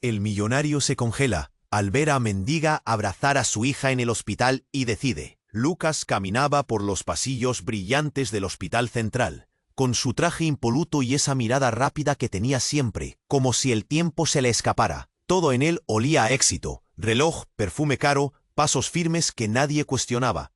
El millonario se congela al ver a Mendiga abrazar a su hija en el hospital y decide. Lucas caminaba por los pasillos brillantes del hospital central, con su traje impoluto y esa mirada rápida que tenía siempre, como si el tiempo se le escapara. Todo en él olía a éxito, reloj, perfume caro, pasos firmes que nadie cuestionaba.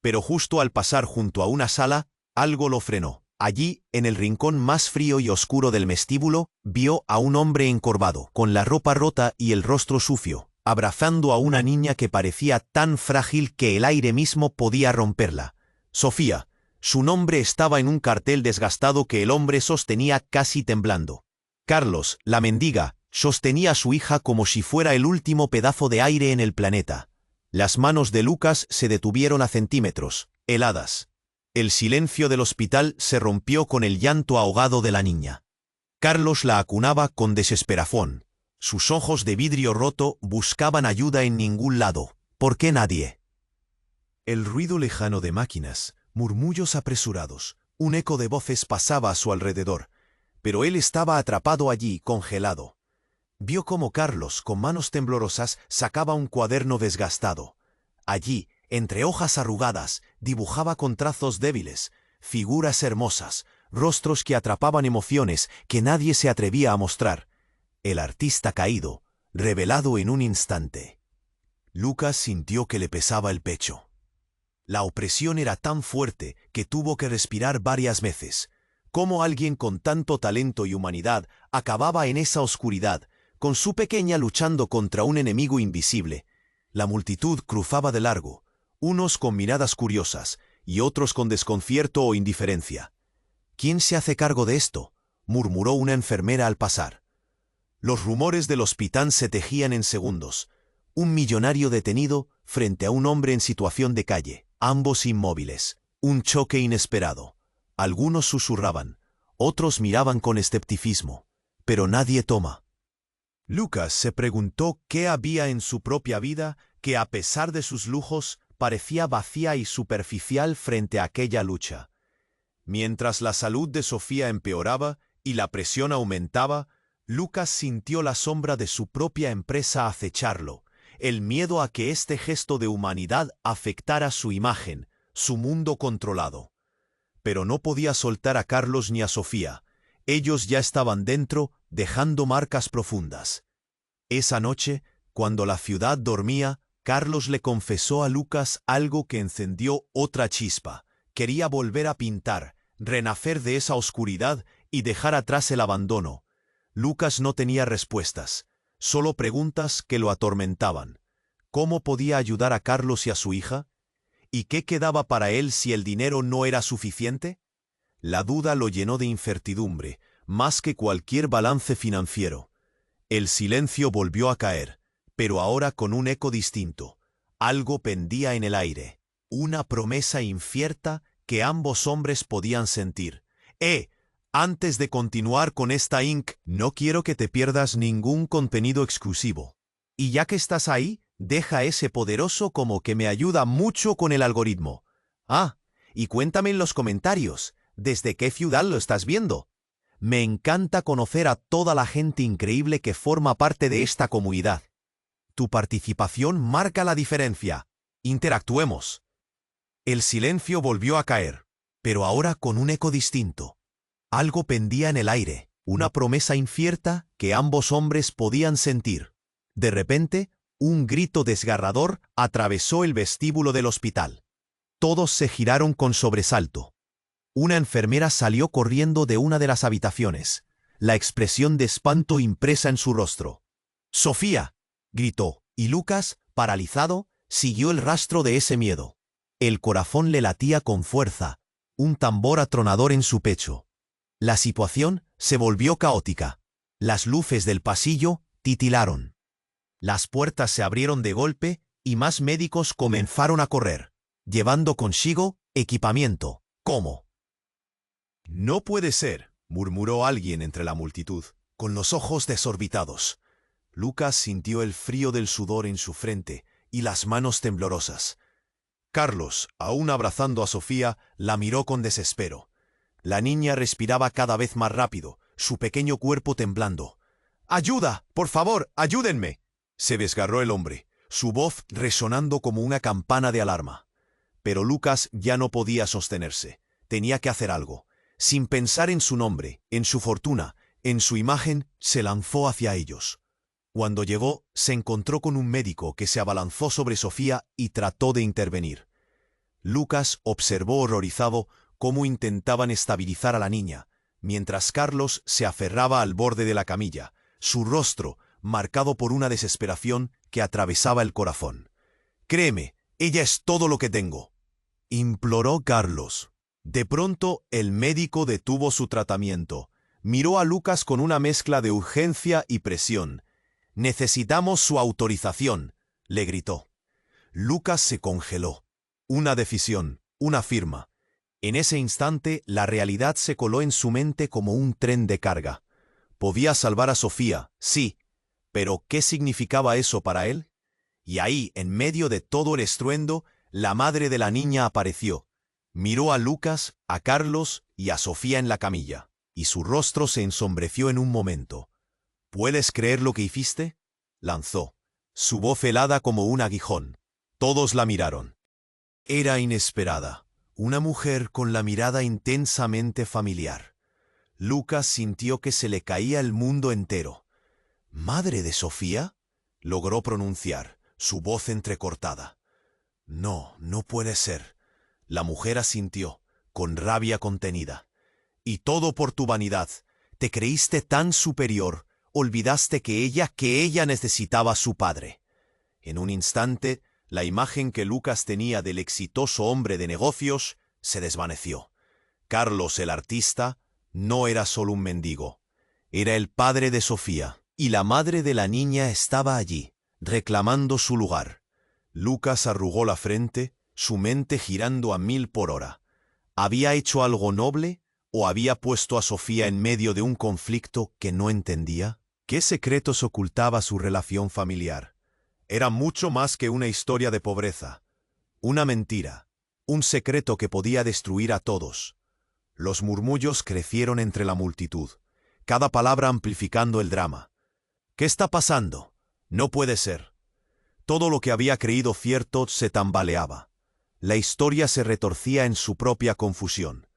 Pero justo al pasar junto a una sala, algo lo frenó. Allí, en el rincón más frío y oscuro del vestíbulo, vio a un hombre encorvado, con la ropa rota y el rostro sucio, abrazando a una niña que parecía tan frágil que el aire mismo podía romperla. Sofía. Su nombre estaba en un cartel desgastado que el hombre sostenía casi temblando. Carlos, la mendiga, sostenía a su hija como si fuera el último pedazo de aire en el planeta. Las manos de Lucas se detuvieron a centímetros, heladas. El silencio del hospital se rompió con el llanto ahogado de la niña. Carlos la acunaba con desesperación. Sus ojos de vidrio roto buscaban ayuda en ningún lado. ¿Por qué nadie? El ruido lejano de máquinas, murmullos apresurados, un eco de voces pasaba a su alrededor, pero él estaba atrapado allí, congelado. Vio cómo Carlos, con manos temblorosas, sacaba un cuaderno desgastado. Allí, entre hojas arrugadas, dibujaba con trazos débiles, figuras hermosas, rostros que atrapaban emociones que nadie se atrevía a mostrar. El artista caído, revelado en un instante. Lucas sintió que le pesaba el pecho. La opresión era tan fuerte que tuvo que respirar varias veces. Cómo alguien con tanto talento y humanidad acababa en esa oscuridad, con su pequeña luchando contra un enemigo invisible. La multitud cruzaba de largo, unos con miradas curiosas y otros con desconcierto o indiferencia. ¿Quién se hace cargo de esto?, murmuró una enfermera al pasar. Los rumores del hospital se tejían en segundos. Un millonario detenido frente a un hombre en situación de calle, ambos inmóviles. Un choque inesperado. Algunos susurraban, otros miraban con escepticismo, pero nadie toma. Lucas se preguntó qué había en su propia vida que, a pesar de sus lujos, parecía vacía y superficial frente a aquella lucha. Mientras la salud de Sofía empeoraba y la presión aumentaba, Lucas sintió la sombra de su propia empresa acecharlo, el miedo a que este gesto de humanidad afectara su imagen, su mundo controlado. Pero no podía soltar a Carlos ni a Sofía. Ellos ya estaban dentro, dejando marcas profundas. Esa noche, cuando la ciudad dormía, Carlos le confesó a Lucas algo que encendió otra chispa. Quería volver a pintar, renacer de esa oscuridad y dejar atrás el abandono. Lucas no tenía respuestas, solo preguntas que lo atormentaban. ¿Cómo podía ayudar a Carlos y a su hija? ¿Y qué quedaba para él si el dinero no era suficiente? La duda lo llenó de incertidumbre, más que cualquier balance financiero. El silencio volvió a caer, pero ahora con un eco distinto. Algo pendía en el aire, una promesa incierta que ambos hombres podían sentir. Antes de continuar con esta no quiero que te pierdas ningún contenido exclusivo. Y ya que estás ahí, deja ese poderoso como que me ayuda mucho con el algoritmo. Y cuéntame en los comentarios, ¿desde qué ciudad lo estás viendo? Me encanta conocer a toda la gente increíble que forma parte de esta comunidad. Tu participación marca la diferencia. Interactuemos. El silencio volvió a caer, pero ahora con un eco distinto. Algo pendía en el aire, una promesa incierta que ambos hombres podían sentir. De repente, un grito desgarrador atravesó el vestíbulo del hospital. Todos se giraron con sobresalto. Una enfermera salió corriendo de una de las habitaciones, la expresión de espanto impresa en su rostro. «¡Sofía!», gritó, y Lucas, paralizado, siguió el rastro de ese miedo. El corazón le latía con fuerza, un tambor atronador en su pecho. La situación se volvió caótica. Las luces del pasillo titilaron. Las puertas se abrieron de golpe y más médicos comenzaron a correr, llevando consigo equipamiento. ¿Cómo? «No puede ser», murmuró alguien entre la multitud, con los ojos desorbitados. Lucas sintió el frío del sudor en su frente y las manos temblorosas. Carlos, aún abrazando a Sofía, la miró con desespero. La niña respiraba cada vez más rápido, su pequeño cuerpo temblando. ¡Ayuda! ¡Por favor, ayúdenme! Se desgarró el hombre, su voz resonando como una campana de alarma. Pero Lucas ya no podía sostenerse. Tenía que hacer algo. Sin pensar en su nombre, en su fortuna, en su imagen, se lanzó hacia ellos. Cuando llegó, se encontró con un médico que se abalanzó sobre Sofía y trató de intervenir. Lucas observó horrorizado cómo intentaban estabilizar a la niña, mientras Carlos se aferraba al borde de la camilla, su rostro marcado por una desesperación que atravesaba el corazón. «Créeme, ella es todo lo que tengo», imploró Carlos. De pronto, el médico detuvo su tratamiento. Miró a Lucas con una mezcla de urgencia y presión. «Necesitamos su autorización», le gritó. Lucas se congeló. Una decisión, una firma. En ese instante, la realidad se coló en su mente como un tren de carga. Podía salvar a Sofía, sí, pero ¿qué significaba eso para él? Y ahí, en medio de todo el estruendo, la madre de la niña apareció. Miró a Lucas, a Carlos y a Sofía en la camilla, y su rostro se ensombreció en un momento. «¿Puedes creer lo que hiciste?», lanzó, su voz helada como un aguijón. Todos la miraron. Era inesperada, una mujer con la mirada intensamente familiar. Lucas sintió que se le caía el mundo entero. «¿Madre de Sofía?», logró pronunciar, su voz entrecortada. «No, no puede ser», la mujer asintió, con rabia contenida. «Y todo por tu vanidad. Te creíste tan superior, olvidaste que ella necesitaba a su padre». En un instante, la imagen que Lucas tenía del exitoso hombre de negocios se desvaneció. Carlos, el artista, no era solo un mendigo. Era el padre de Sofía, y la madre de la niña estaba allí, reclamando su lugar. Lucas arrugó la frente, su mente girando a 1000 por hora. ¿Había hecho algo noble o había puesto a Sofía en medio de un conflicto que no entendía? ¿Qué secretos ocultaba su relación familiar? Era mucho más que una historia de pobreza. Una mentira, un secreto que podía destruir a todos. Los murmullos crecieron entre la multitud, cada palabra amplificando el drama. «¿Qué está pasando? No puede ser». Todo lo que había creído cierto se tambaleaba. La historia se retorcía en su propia confusión.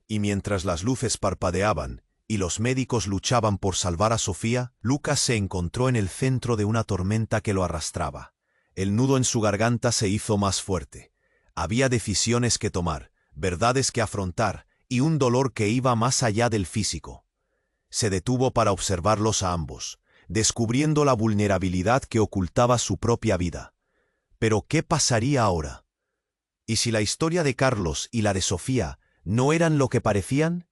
Y mientras las luces parpadeaban y los médicos luchaban por salvar a Sofía, Lucas se encontró en el centro de una tormenta que lo arrastraba. El nudo en su garganta se hizo más fuerte. Había decisiones que tomar, verdades que afrontar y un dolor que iba más allá del físico. Se detuvo para observarlos a ambos, descubriendo la vulnerabilidad que ocultaba su propia vida. Pero ¿qué pasaría ahora? ¿Y si la historia de Carlos y la de Sofía no eran lo que parecían?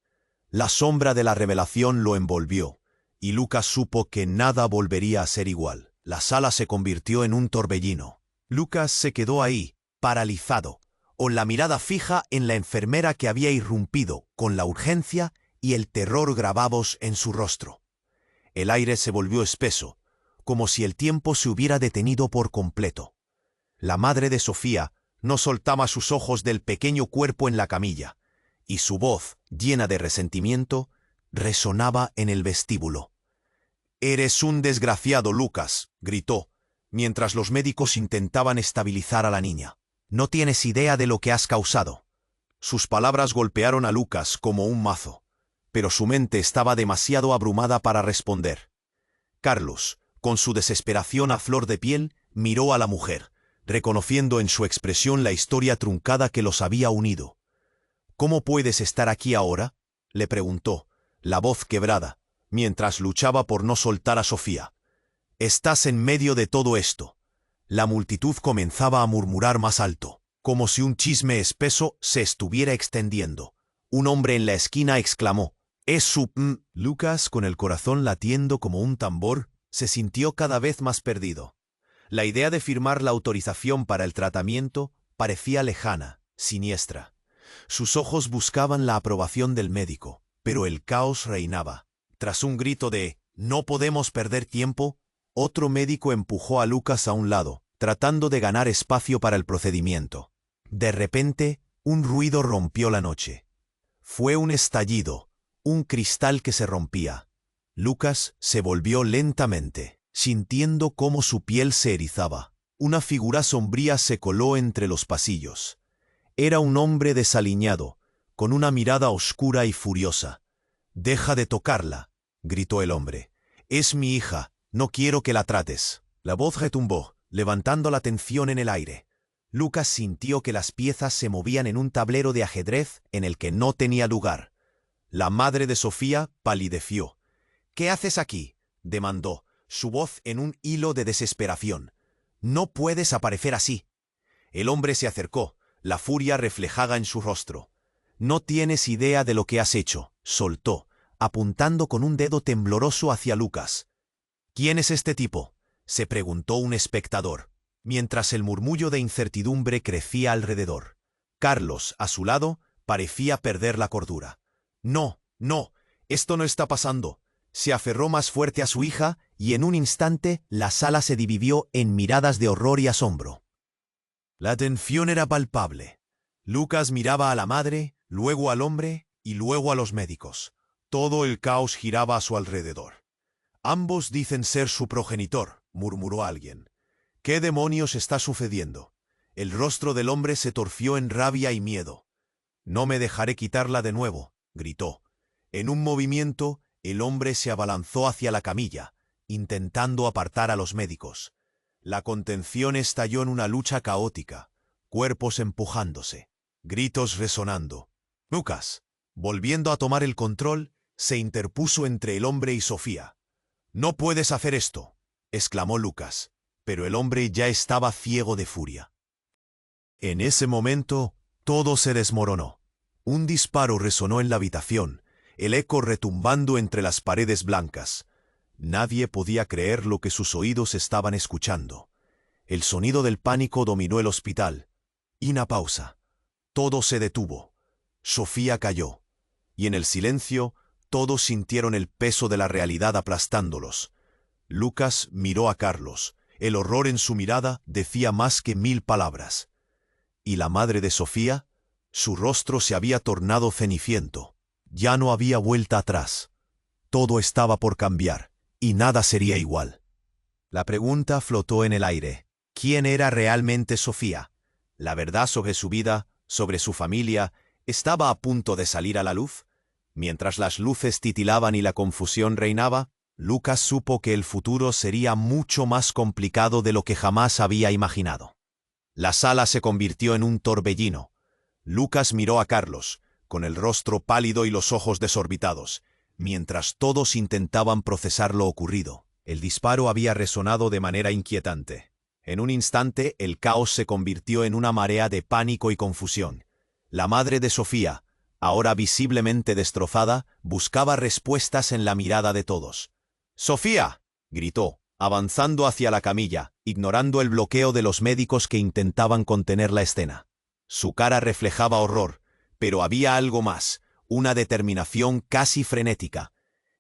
La sombra de la revelación lo envolvió, y Lucas supo que nada volvería a ser igual. La sala se convirtió en un torbellino. Lucas se quedó ahí, paralizado, con la mirada fija en la enfermera que había irrumpido, con la urgencia y el terror grabados en su rostro. El aire se volvió espeso, como si el tiempo se hubiera detenido por completo. La madre de Sofía no soltaba sus ojos del pequeño cuerpo en la camilla, y su voz, llena de resentimiento, resonaba en el vestíbulo. «Eres un desgraciado, Lucas», gritó, mientras los médicos intentaban estabilizar a la niña. «No tienes idea de lo que has causado». Sus palabras golpearon a Lucas como un mazo, pero su mente estaba demasiado abrumada para responder. Carlos, con su desesperación a flor de piel, miró a la mujer, reconociendo en su expresión la historia truncada que los había unido. «¿Cómo puedes estar aquí ahora?», le preguntó, la voz quebrada, mientras luchaba por no soltar a Sofía. «Estás en medio de todo esto». La multitud comenzaba a murmurar más alto, como si un chisme espeso se estuviera extendiendo. Un hombre en la esquina exclamó: «Es su...». Lucas, con el corazón latiendo como un tambor, se sintió cada vez más perdido. La idea de firmar la autorización para el tratamiento parecía lejana, siniestra. Sus ojos buscaban la aprobación del médico, pero el caos reinaba. Tras un grito de «no podemos perder tiempo», otro médico empujó a Lucas a un lado, tratando de ganar espacio para el procedimiento. De repente, un ruido rompió la noche. Fue un estallido, un cristal que se rompía. Lucas se volvió lentamente, sintiendo cómo su piel se erizaba. Una figura sombría se coló entre los pasillos. Era un hombre desaliñado, con una mirada oscura y furiosa. «Deja de tocarla», gritó el hombre. «Es mi hija, no quiero que la trates». La voz retumbó, levantando la tensión en el aire. Lucas sintió que las piezas se movían en un tablero de ajedrez en el que no tenía lugar. La madre de Sofía palideció. «¿Qué haces aquí?», demandó, su voz en un hilo de desesperación. «No puedes aparecer así». El hombre se acercó, la furia reflejada en su rostro. «No tienes idea de lo que has hecho», soltó, apuntando con un dedo tembloroso hacia Lucas. «¿Quién es este tipo?», se preguntó un espectador, mientras el murmullo de incertidumbre crecía alrededor. Carlos, a su lado, parecía perder la cordura. «No, no, esto no está pasando». Se aferró más fuerte a su hija y en un instante la sala se dividió en miradas de horror y asombro. La tensión era palpable. Lucas miraba a la madre, luego al hombre y luego a los médicos. Todo el caos giraba a su alrededor. «Ambos dicen ser su progenitor», murmuró alguien. «¿Qué demonios está sucediendo?». El rostro del hombre se torció en rabia y miedo. «No me dejaré quitarla de nuevo», gritó. En un movimiento, el hombre se abalanzó hacia la camilla, intentando apartar a los médicos. La contención estalló en una lucha caótica, cuerpos empujándose, gritos resonando. Lucas, volviendo a tomar el control, se interpuso entre el hombre y Sofía. «No puedes hacer esto», exclamó Lucas, pero el hombre ya estaba ciego de furia. En ese momento, todo se desmoronó. Un disparo resonó en la habitación, el eco retumbando entre las paredes blancas. Nadie podía creer lo que sus oídos estaban escuchando. El sonido del pánico dominó el hospital. Y una pausa. Todo se detuvo. Sofía cayó. Y en el silencio, todos sintieron el peso de la realidad aplastándolos. Lucas miró a Carlos. El horror en su mirada decía más que 1000 palabras. ¿Y la madre de Sofía? Su rostro se había tornado ceniciento. Ya no había vuelta atrás. Todo estaba por cambiar, y nada sería igual. La pregunta flotó en el aire. ¿Quién era realmente Sofía? La verdad sobre su vida, sobre su familia, estaba a punto de salir a la luz. Mientras las luces titilaban y la confusión reinaba, Lucas supo que el futuro sería mucho más complicado de lo que jamás había imaginado. La sala se convirtió en un torbellino. Lucas miró a Carlos, con el rostro pálido y los ojos desorbitados, mientras todos intentaban procesar lo ocurrido. El disparo había resonado de manera inquietante. En un instante, el caos se convirtió en una marea de pánico y confusión. La madre de Sofía, ahora visiblemente destrozada, buscaba respuestas en la mirada de todos. «¡Sofía!», gritó, avanzando hacia la camilla, ignorando el bloqueo de los médicos que intentaban contener la escena. Su cara reflejaba horror, pero había algo más, una determinación casi frenética.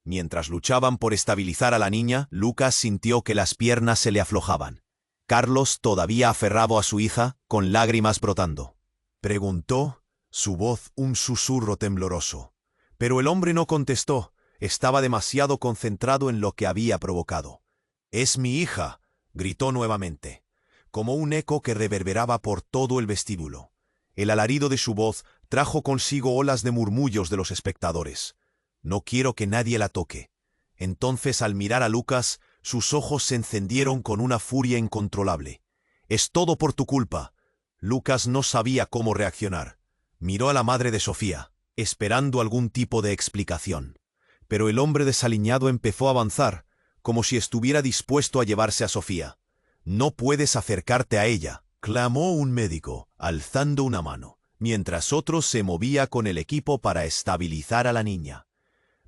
Mientras luchaban por estabilizar a la niña, Lucas sintió que las piernas se le aflojaban. Carlos, todavía aferrado a su hija, con lágrimas brotando. Preguntó, su voz un susurro tembloroso. Pero el hombre no contestó, estaba demasiado concentrado en lo que había provocado. «Es mi hija», gritó nuevamente, como un eco que reverberaba por todo el vestíbulo. El alarido de su voz trajo consigo olas de murmullos de los espectadores. «No quiero que nadie la toque». Entonces, al mirar a Lucas, sus ojos se encendieron con una furia incontrolable. «Es todo por tu culpa». Lucas no sabía cómo reaccionar. Miró a la madre de Sofía, esperando algún tipo de explicación. Pero el hombre desaliñado empezó a avanzar, como si estuviera dispuesto a llevarse a Sofía. «No puedes acercarte a ella», clamó un médico, alzando una mano, mientras otro se movía con el equipo para estabilizar a la niña.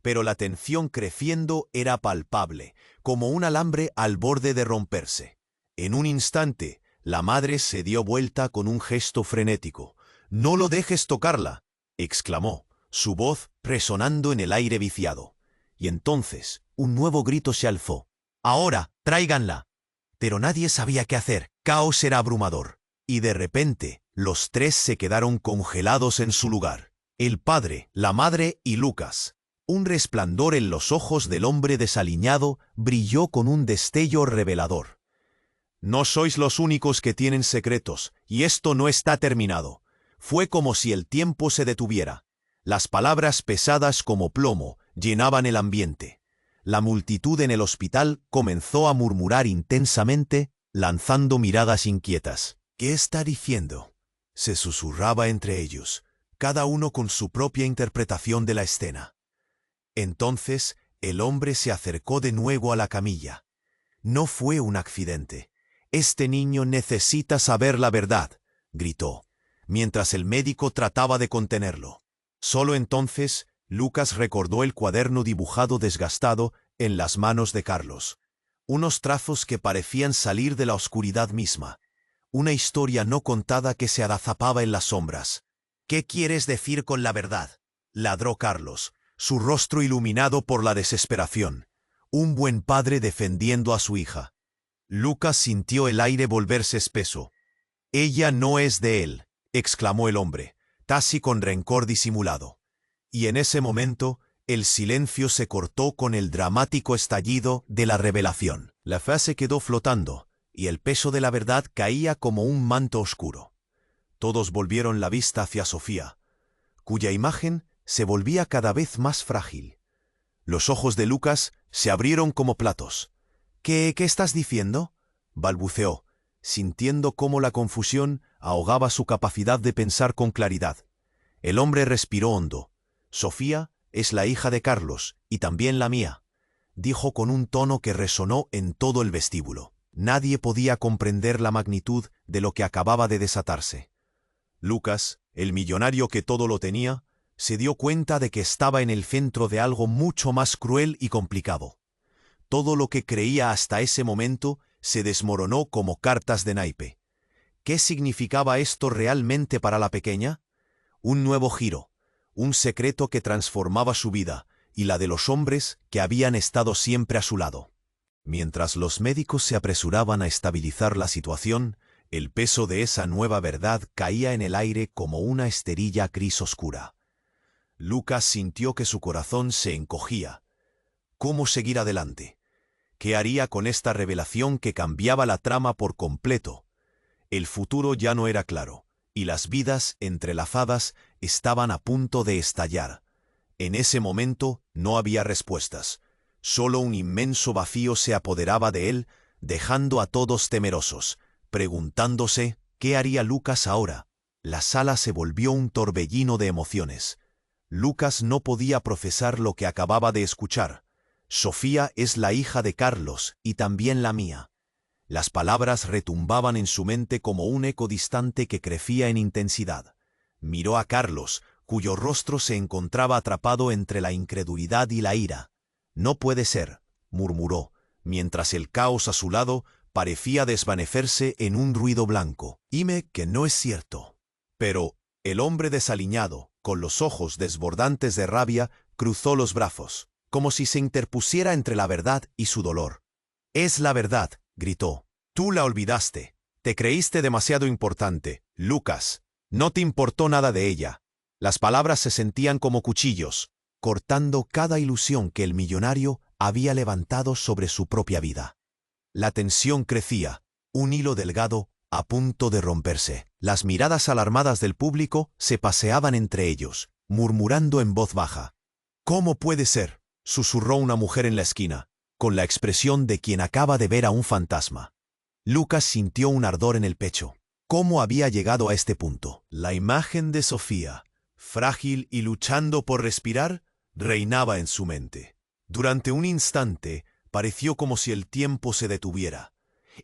Pero la tensión creciendo era palpable, como un alambre al borde de romperse. En un instante, la madre se dio vuelta con un gesto frenético. «¡No lo dejes tocarla!», exclamó, su voz resonando en el aire viciado. Y entonces, un nuevo grito se alzó. «¡Ahora, tráiganla!». Pero nadie sabía qué hacer. Caos era abrumador. Y de repente, los tres se quedaron congelados en su lugar. El padre, la madre y Lucas. Un resplandor en los ojos del hombre desaliñado brilló con un destello revelador. No sois los únicos que tienen secretos, y esto no está terminado. Fue como si el tiempo se detuviera. Las palabras pesadas como plomo llenaban el ambiente. La multitud en el hospital comenzó a murmurar intensamente, lanzando miradas inquietas. «¿Qué está diciendo?», se susurraba entre ellos, cada uno con su propia interpretación de la escena. Entonces el hombre se acercó de nuevo a la camilla. «No fue un accidente. Este niño necesita saber la verdad», gritó, mientras el médico trataba de contenerlo. Solo entonces Lucas recordó el cuaderno dibujado desgastado en las manos de Carlos. Unos trazos que parecían salir de la oscuridad misma. Una historia no contada que se agazapaba en las sombras. «¿Qué quieres decir con la verdad?», ladró Carlos, su rostro iluminado por la desesperación. Un buen padre defendiendo a su hija. Lucas sintió el aire volverse espeso. «Ella no es de él», exclamó el hombre, casi con rencor disimulado. Y en ese momento, el silencio se cortó con el dramático estallido de la revelación. La frase quedó flotando, y el peso de la verdad caía como un manto oscuro. Todos volvieron la vista hacia Sofía, cuya imagen se volvía cada vez más frágil. Los ojos de Lucas se abrieron como platos. ¿Qué estás diciendo?», balbuceó, sintiendo cómo la confusión ahogaba su capacidad de pensar con claridad. El hombre respiró hondo. «Sofía es la hija de Carlos, y también la mía», dijo con un tono que resonó en todo el vestíbulo. Nadie podía comprender la magnitud de lo que acababa de desatarse. Lucas, el millonario que todo lo tenía, se dio cuenta de que estaba en el centro de algo mucho más cruel y complicado. Todo lo que creía hasta ese momento se desmoronó como cartas de naipe. ¿Qué significaba esto realmente para la pequeña? Un nuevo giro, un secreto que transformaba su vida y la de los hombres que habían estado siempre a su lado. Mientras los médicos se apresuraban a estabilizar la situación, el peso de esa nueva verdad caía en el aire como una esterilla gris oscura. Lucas sintió que su corazón se encogía. ¿Cómo seguir adelante? ¿Qué haría con esta revelación que cambiaba la trama por completo? El futuro ya no era claro, y las vidas entrelazadas estaban a punto de estallar. En ese momento no había respuestas. Solo un inmenso vacío se apoderaba de él, dejando a todos temerosos, preguntándose qué haría Lucas ahora. La sala se volvió un torbellino de emociones. Lucas no podía procesar lo que acababa de escuchar. «Sofía es la hija de Carlos y también la mía». Las palabras retumbaban en su mente como un eco distante que crecía en intensidad. Miró a Carlos, cuyo rostro se encontraba atrapado entre la incredulidad y la ira. «No puede ser», murmuró, mientras el caos a su lado parecía desvanecerse en un ruido blanco. «Dime que no es cierto». Pero el hombre desaliñado, con los ojos desbordantes de rabia, cruzó los brazos, como si se interpusiera entre la verdad y su dolor. «Es la verdad», gritó. «Tú la olvidaste. Te creíste demasiado importante, Lucas. No te importó nada de ella». Las palabras se sentían como cuchillos, cortando cada ilusión que el millonario había levantado sobre su propia vida. La tensión crecía, un hilo delgado a punto de romperse. Las miradas alarmadas del público se paseaban entre ellos, murmurando en voz baja. «¿Cómo puede ser?», susurró una mujer en la esquina, con la expresión de quien acaba de ver a un fantasma. Lucas sintió un ardor en el pecho. ¿Cómo había llegado a este punto? La imagen de Sofía, frágil y luchando por respirar, reinaba en su mente. Durante un instante pareció como si el tiempo se detuviera,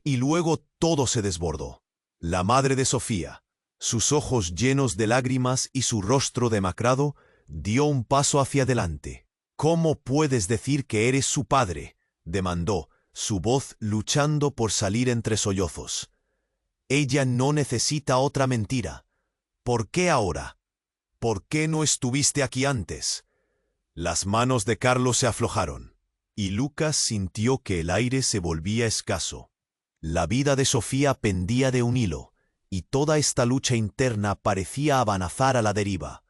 y luego todo se desbordó. La madre de Sofía, sus ojos llenos de lágrimas y su rostro demacrado, dio un paso hacia adelante. «¿Cómo puedes decir que eres su padre?», demandó, su voz luchando por salir entre sollozos. «Ella no necesita otra mentira. ¿Por qué ahora? ¿Por qué no estuviste aquí antes?». Las manos de Carlos se aflojaron, y Lucas sintió que el aire se volvía escaso. La vida de Sofía pendía de un hilo, y toda esta lucha interna parecía avanzar a la deriva.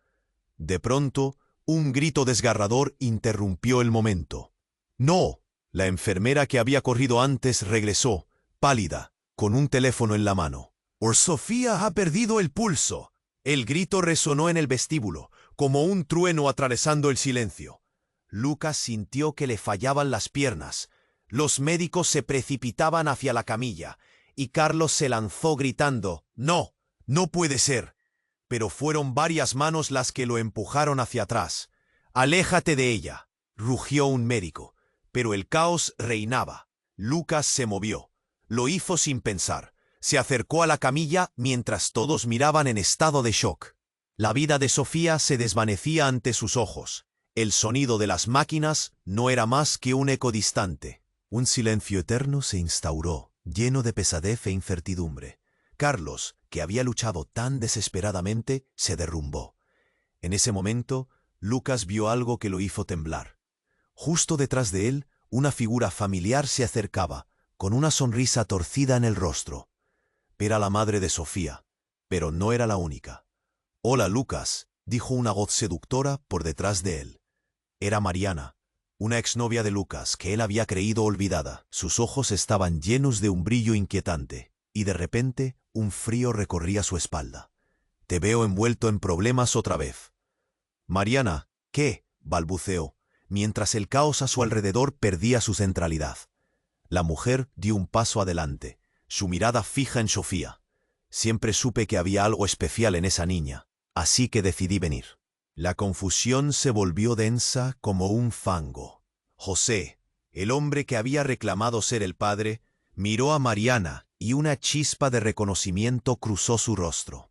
De pronto, Un grito desgarrador interrumpió el momento. ¡No! La enfermera que había corrido antes regresó, pálida, con un teléfono en la mano. «Sofía ha perdido el pulso». El grito resonó en el vestíbulo, como un trueno atravesando el silencio. Lucas sintió que le fallaban las piernas. Los médicos se precipitaban hacia la camilla, y Carlos se lanzó gritando: «¡No! ¡No puede ser!». Pero fueron varias manos las que lo empujaron hacia atrás. «¡Aléjate de ella!», rugió un médico. Pero el caos reinaba. Lucas se movió. Lo hizo sin pensar. Se acercó a la camilla mientras todos miraban en estado de shock. La vida de Sofía se desvanecía ante sus ojos. El sonido de las máquinas no era más que un eco distante. Un silencio eterno se instauró, lleno de pesadez e incertidumbre. Carlos, que había luchado tan desesperadamente, se derrumbó. En ese momento, Lucas vio algo que lo hizo temblar. Justo detrás de él, una figura familiar se acercaba, con una sonrisa torcida en el rostro. Era la madre de Sofía, pero no era la única. «Hola, Lucas», dijo una voz seductora por detrás de él. Era Mariana, una exnovia de Lucas que él había creído olvidada. Sus ojos estaban llenos de un brillo inquietante, y de repente un frío recorría su espalda. «Te veo envuelto en problemas otra vez». «Mariana, ¿qué?», balbuceó, mientras el caos a su alrededor perdía su centralidad. La mujer dio un paso adelante, su mirada fija en Sofía. «Siempre supe que había algo especial en esa niña, así que decidí venir». La confusión se volvió densa como un fango. José, el hombre que había reclamado ser el padre, miró a Mariana y una chispa de reconocimiento cruzó su rostro.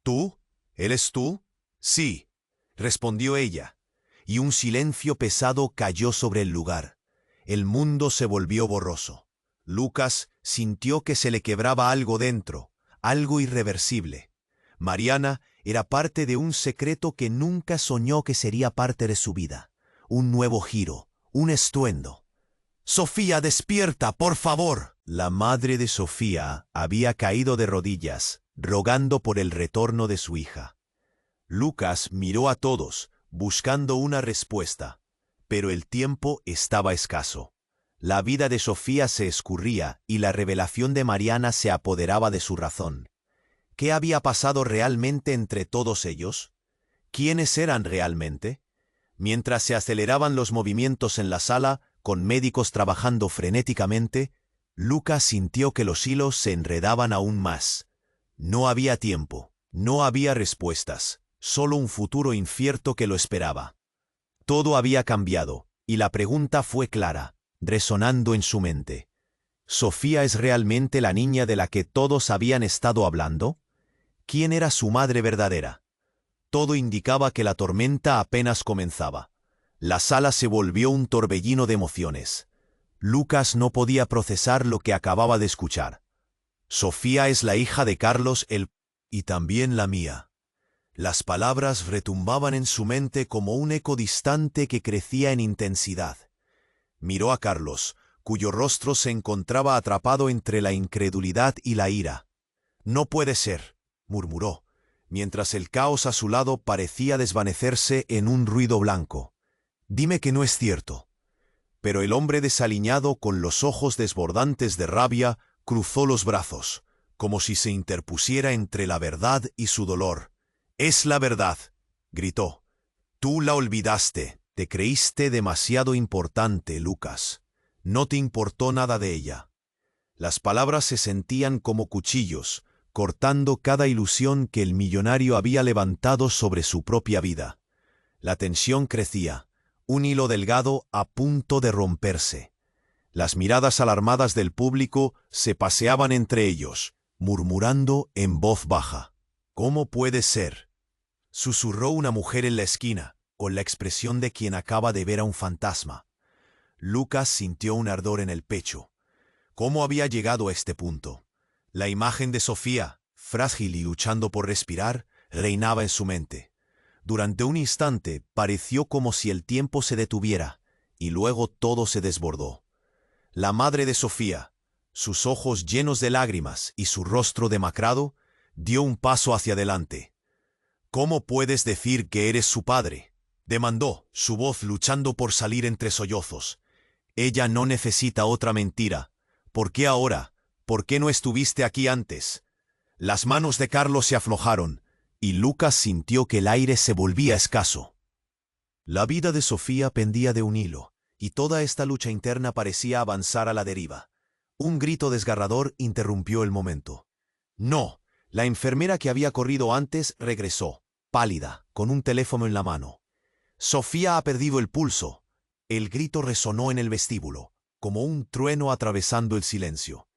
«¿Tú? ¿Eres tú?». «Sí», respondió ella, y un silencio pesado cayó sobre el lugar. El mundo se volvió borroso. Lucas sintió que se le quebraba algo dentro, algo irreversible. Mariana era parte de un secreto que nunca soñó que sería parte de su vida. Un nuevo giro, un estruendo. «Sofía, despierta, por favor». La madre de Sofía había caído de rodillas, rogando por el retorno de su hija. Lucas miró a todos, buscando una respuesta, pero el tiempo estaba escaso. La vida de Sofía se escurría y la revelación de Mariana se apoderaba de su razón. ¿Qué había pasado realmente entre todos ellos? ¿Quiénes eran realmente? Mientras se aceleraban los movimientos en la sala, con médicos trabajando frenéticamente, Lucas sintió que los hilos se enredaban aún más. No había tiempo, no había respuestas, solo un futuro incierto que lo esperaba. Todo había cambiado, y la pregunta fue clara, resonando en su mente. ¿Sofía es realmente la niña de la que todos habían estado hablando? ¿Quién era su madre verdadera? Todo indicaba que la tormenta apenas comenzaba. La sala se volvió un torbellino de emociones. Lucas no podía procesar lo que acababa de escuchar. «Sofía es la hija de Carlos y también la mía». Las palabras retumbaban en su mente como un eco distante que crecía en intensidad. Miró a Carlos, cuyo rostro se encontraba atrapado entre la incredulidad y la ira. «No puede ser», murmuró, mientras el caos a su lado parecía desvanecerse en un ruido blanco. «Dime que no es cierto». Pero el hombre desaliñado, con los ojos desbordantes de rabia, cruzó los brazos, como si se interpusiera entre la verdad y su dolor. «Es la verdad», gritó. «Tú la olvidaste, te creíste demasiado importante, Lucas. No te importó nada de ella». Las palabras se sentían como cuchillos, cortando cada ilusión que el millonario había levantado sobre su propia vida. La tensión crecía, un hilo delgado a punto de romperse. Las miradas alarmadas del público se paseaban entre ellos, murmurando en voz baja. «¿Cómo puede ser?», susurró una mujer en la esquina, con la expresión de quien acaba de ver a un fantasma. Lucas sintió un ardor en el pecho. ¿Cómo había llegado a este punto? La imagen de Sofía, frágil y luchando por respirar, reinaba en su mente. Durante un instante pareció como si el tiempo se detuviera, y luego todo se desbordó. La madre de Sofía, sus ojos llenos de lágrimas y su rostro demacrado, dio un paso hacia adelante. «¿Cómo puedes decir que eres su padre?», demandó, su voz luchando por salir entre sollozos. Ella no necesita otra mentira. ¿Por qué ahora? ¿Por qué no estuviste aquí antes? Las manos de Carlos se aflojaron, y Lucas sintió que el aire se volvía escaso. La vida de Sofía pendía de un hilo, y toda esta lucha interna parecía avanzar a la deriva. Un grito desgarrador interrumpió el momento. No, la enfermera que había corrido antes regresó, pálida, con un teléfono en la mano. Sofía ha perdido el pulso. El grito resonó en el vestíbulo, como un trueno atravesando el silencio.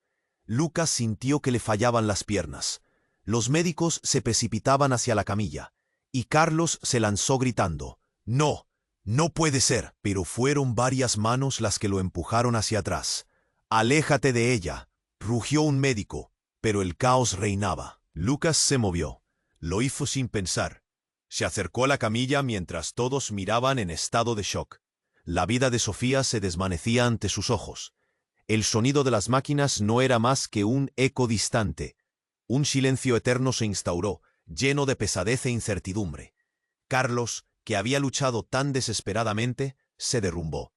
Lucas sintió que le fallaban las piernas. Los médicos se precipitaban hacia la camilla, y Carlos se lanzó gritando, «No, no puede ser», pero fueron varias manos las que lo empujaron hacia atrás. «Aléjate de ella», rugió un médico, pero el caos reinaba. Lucas se movió. Lo hizo sin pensar. Se acercó a la camilla mientras todos miraban en estado de shock. La vida de Sofía se desvanecía ante sus ojos. El sonido de las máquinas no era más que un eco distante. Un silencio eterno se instauró, lleno de pesadez e incertidumbre. Carlos, que había luchado tan desesperadamente, se derrumbó.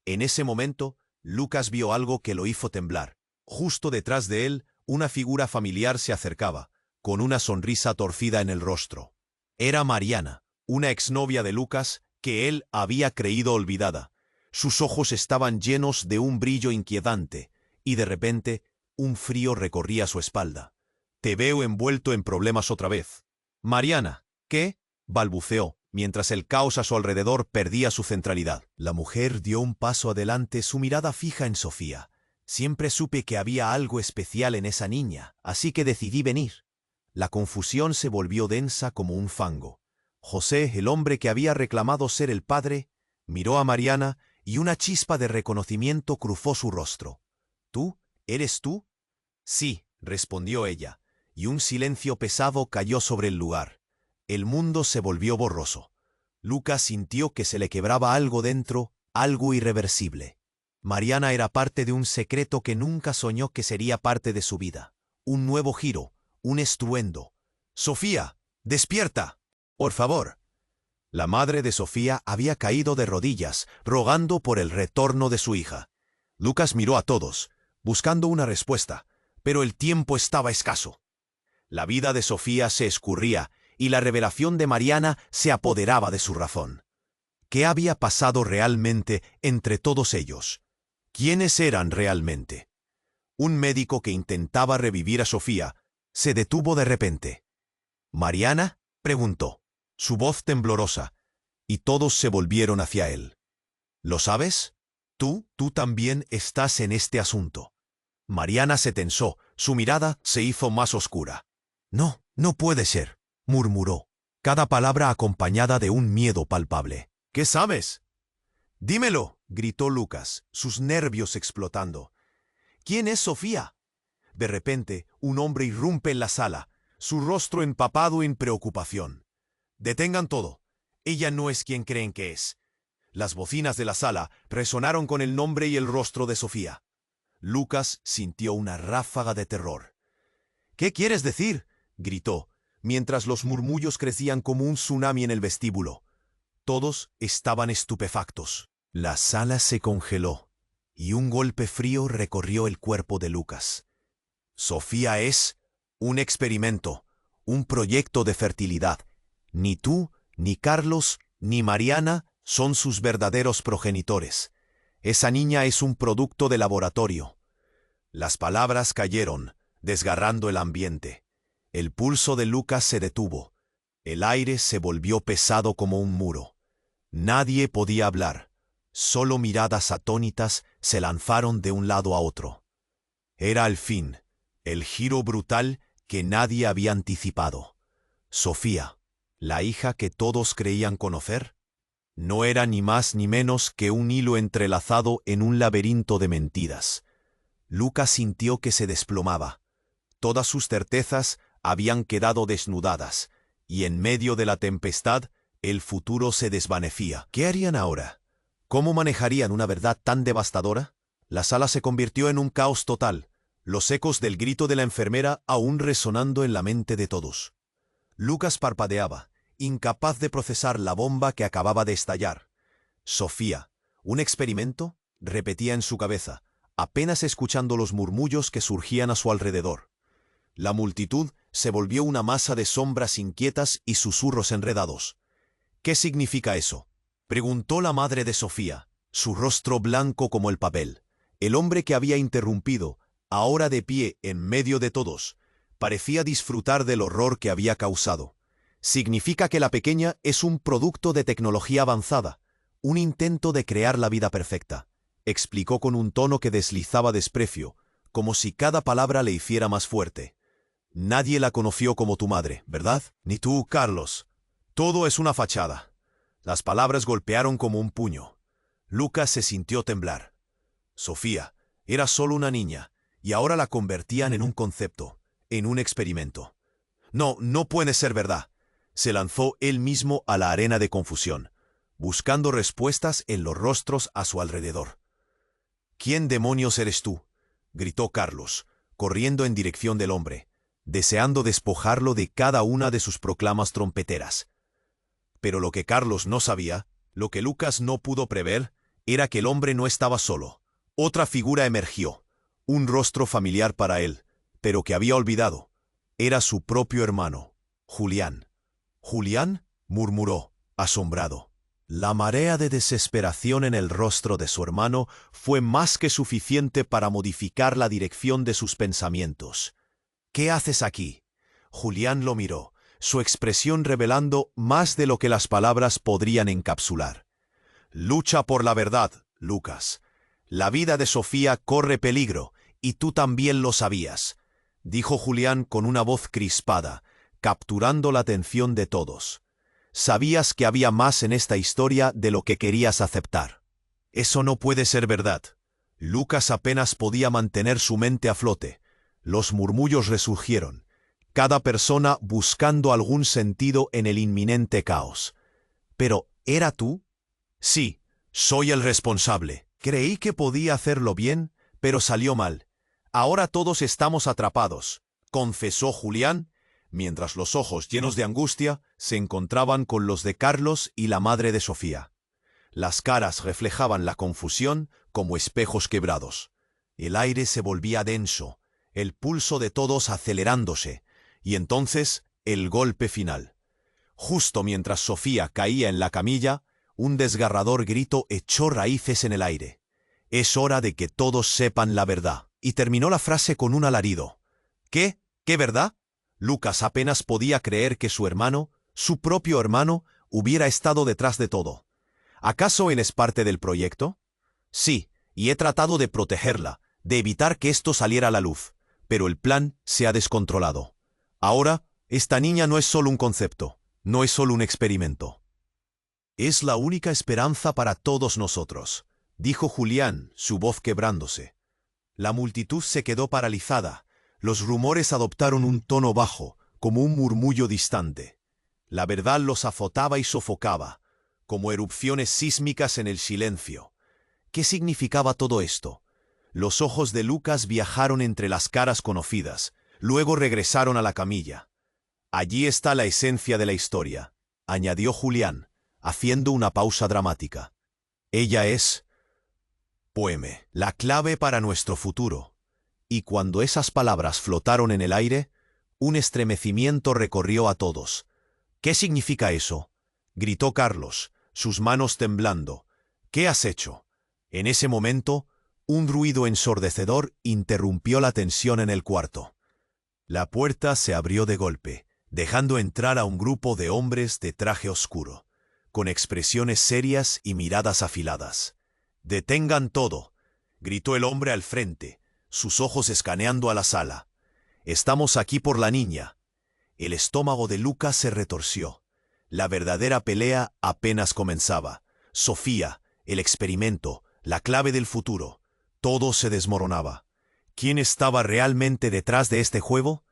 En ese momento, Lucas vio algo que lo hizo temblar. Justo detrás de él, una figura familiar se acercaba, con una sonrisa torcida en el rostro. Era Mariana, una exnovia de Lucas que él había creído olvidada. Sus ojos estaban llenos de un brillo inquietante, y de repente, un frío recorría su espalda. «Te veo envuelto en problemas otra vez». «Mariana, ¿qué?», balbuceó, mientras el caos a su alrededor perdía su centralidad. La mujer dio un paso adelante, su mirada fija en Sofía. «Siempre supe que había algo especial en esa niña, así que decidí venir». La confusión se volvió densa como un fango. José, el hombre que había reclamado ser el padre, miró a Mariana y una chispa de reconocimiento cruzó su rostro. «¿Tú? ¿Eres tú?» «Sí», respondió ella, y un silencio pesado cayó sobre el lugar. El mundo se volvió borroso. Lucas sintió que se le quebraba algo dentro, algo irreversible. Mariana era parte de un secreto que nunca soñó que sería parte de su vida. Un nuevo giro, un estruendo. «Sofía, despierta, por favor». La madre de Sofía había caído de rodillas, rogando por el retorno de su hija. Lucas miró a todos, buscando una respuesta, pero el tiempo estaba escaso. La vida de Sofía se escurría, y la revelación de Mariana se apoderaba de su razón. ¿Qué había pasado realmente entre todos ellos? ¿Quiénes eran realmente? Un médico que intentaba revivir a Sofía se detuvo de repente. «¿Mariana?», preguntó, su voz temblorosa, y todos se volvieron hacia él. «¿Lo sabes? Tú también estás en este asunto». Mariana se tensó, su mirada se hizo más oscura. «No, no puede ser», murmuró, cada palabra acompañada de un miedo palpable. «¿Qué sabes?» «Dímelo», gritó Lucas, sus nervios explotando. «¿Quién es Sofía?» De repente, un hombre irrumpe en la sala, su rostro empapado en preocupación. «Detengan todo. Ella no es quien creen que es». Las bocinas de la sala resonaron con el nombre y el rostro de Sofía. Lucas sintió una ráfaga de terror. «¿Qué quieres decir?», gritó, mientras los murmullos crecían como un tsunami en el vestíbulo. Todos estaban estupefactos. La sala se congeló, y un golpe frío recorrió el cuerpo de Lucas. «Sofía es un experimento, un proyecto de fertilidad. Ni tú, ni Carlos, ni Mariana son sus verdaderos progenitores. Esa niña es un producto de laboratorio». Las palabras cayeron, desgarrando el ambiente. El pulso de Lucas se detuvo. El aire se volvió pesado como un muro. Nadie podía hablar. Solo miradas atónitas se lanzaron de un lado a otro. Era el fin, el giro brutal que nadie había anticipado. Sofía, la hija que todos creían conocer, no era ni más ni menos que un hilo entrelazado en un laberinto de mentiras. Lucas sintió que se desplomaba. Todas sus certezas habían quedado desnudadas, y en medio de la tempestad, el futuro se desvanecía. ¿Qué harían ahora? ¿Cómo manejarían una verdad tan devastadora? La sala se convirtió en un caos total, los ecos del grito de la enfermera aún resonando en la mente de todos. Lucas parpadeaba, incapaz de procesar la bomba que acababa de estallar. Sofía, ¿un experimento?, repetía en su cabeza, apenas escuchando los murmullos que surgían a su alrededor. La multitud se volvió una masa de sombras inquietas y susurros enredados. «¿Qué significa eso?», preguntó la madre de Sofía, su rostro blanco como el papel. El hombre que había interrumpido, ahora de pie en medio de todos, parecía disfrutar del horror que había causado. «Significa que la pequeña es un producto de tecnología avanzada, un intento de crear la vida perfecta», explicó con un tono que deslizaba desprecio, como si cada palabra le hiciera más fuerte. «Nadie la conoció como tu madre, ¿verdad? Ni tú, Carlos. Todo es una fachada». Las palabras golpearon como un puño. Lucas se sintió temblar. Sofía era solo una niña, y ahora la convertían en un concepto, en un experimento. «No, no puede ser verdad». Se lanzó él mismo a la arena de confusión, buscando respuestas en los rostros a su alrededor. «¿Quién demonios eres tú?», gritó Carlos, corriendo en dirección del hombre, deseando despojarlo de cada una de sus proclamas trompeteras. Pero lo que Carlos no sabía, lo que Lucas no pudo prever, era que el hombre no estaba solo. Otra figura emergió, un rostro familiar para él, pero que había olvidado. Era su propio hermano, Julián. «¿Julián?», murmuró, asombrado. La marea de desesperación en el rostro de su hermano fue más que suficiente para modificar la dirección de sus pensamientos. «¿Qué haces aquí?». Julián lo miró, su expresión revelando más de lo que las palabras podrían encapsular. «Lucha por la verdad, Lucas. La vida de Sofía corre peligro, y tú también lo sabías», dijo Julián con una voz crispada, capturando la atención de todos. «Sabías que había más en esta historia de lo que querías aceptar». «Eso no puede ser verdad». Lucas apenas podía mantener su mente a flote. Los murmullos resurgieron, cada persona buscando algún sentido en el inminente caos. «¿Pero era tú?». «Sí, soy el responsable. Creí que podía hacerlo bien, pero salió mal. Ahora todos estamos atrapados», confesó Julián, mientras los ojos llenos de angustia se encontraban con los de Carlos y la madre de Sofía. Las caras reflejaban la confusión como espejos quebrados. El aire se volvía denso, el pulso de todos acelerándose, y entonces el golpe final. Justo mientras Sofía caía en la camilla, un desgarrador grito echó raíces en el aire. «Es hora de que todos sepan la verdad». Y terminó la frase con un alarido. «¿Qué? ¿Qué verdad?». Lucas apenas podía creer que su hermano, su propio hermano, hubiera estado detrás de todo. ¿Acaso él es parte del proyecto? Sí, y he tratado de protegerla, de evitar que esto saliera a la luz, pero el plan se ha descontrolado. Ahora, esta niña no es solo un concepto, no es solo un experimento. «Es la única esperanza para todos nosotros», dijo Julián, su voz quebrándose. La multitud se quedó paralizada. Los rumores adoptaron un tono bajo, como un murmullo distante. La verdad los azotaba y sofocaba, como erupciones sísmicas en el silencio. ¿Qué significaba todo esto? Los ojos de Lucas viajaron entre las caras conocidas, luego regresaron a la camilla. «Allí está la esencia de la historia», añadió Julián, haciendo una pausa dramática. «Ella es, poeme, la clave para nuestro futuro». Y cuando esas palabras flotaron en el aire, un estremecimiento recorrió a todos. «¿Qué significa eso?», gritó Carlos, sus manos temblando. «¿Qué has hecho?». En ese momento, un ruido ensordecedor interrumpió la tensión en el cuarto. La puerta se abrió de golpe, dejando entrar a un grupo de hombres de traje oscuro, con expresiones serias y miradas afiladas. «Detengan todo», gritó el hombre al frente, sus ojos escaneando a la sala. «Estamos aquí por la niña». El estómago de Lucas se retorció. La verdadera pelea apenas comenzaba. Sofía, el experimento, la clave del futuro. Todo se desmoronaba. ¿Quién estaba realmente detrás de este juego?